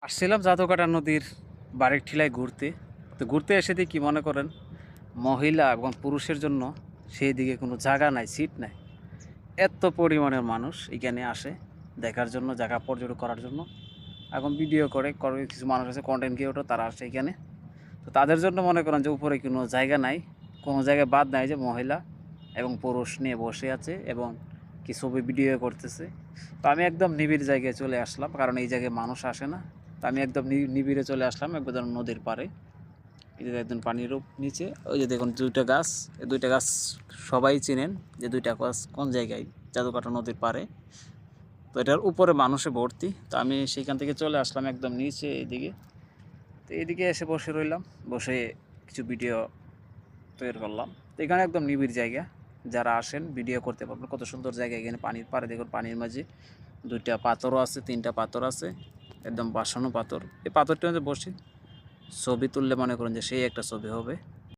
আসছিলাম জাদুকাটা নদীর বারেক ঠিলায় ঘুরতে। তো ঘুরতে এসে দেখি মনে করেন মহিলা এবং পুরুষের জন্য সেই দিকে কোনো জায়গা নাই, সিট নাই। এত পরিমাণের মানুষ এখানে আসে দেখার জন্য, জায়গা পর্যটন করার জন্য। এখন ভিডিও করে কিছু মানুষ আছে কন্টেন্ট ক্রিয়েটর, তারা আসে এখানে। তো তাদের জন্য মনে করেন যে উপরে কোনো জায়গা নাই, কোনো জায়গায় বাদ নাই যে মহিলা এবং পুরুষ নিয়ে বসে আছে এবং কি ছবি ভিডিও করতেছে। তো আমি একদম নিবিড় জায়গায় চলে আসলাম, কারণ এই জায়গায় মানুষ আসে না। তো আমি একদম নিবিড়ে চলে আসলাম একদম নদীর পাড়ে। এই যে একদম পানির নিচে ওই যে দেখুন দুইটা গাছ, এই দুইটা গাছ সবাই চিনেন যে দুইটা গাছ কোন জায়গায়, জাদুকাটা নদীর পাড়ে। তো এটার উপরে মানুষে ভর্তি। তো আমি সেইখান থেকে চলে আসলাম একদম নিচে এইদিকে। তো এইদিকে এসে বসে রইলাম, বসে কিছু ভিডিও তৈরি করলাম। তো এখানে একদম নিবিড় জায়গা, যারা আসেন ভিডিও করতে পারবেন। কত সুন্দর জায়গা, এখানে পানির পাড়ে দেখুন, পানির মাঝে দুইটা পাথরও আছে, তিনটা পাথর আছে, একদম বাসানো পাথর। এই পাথরটার মধ্যে বসে ছবি তুললে মনে করেন যে সেই একটা ছবি হবে।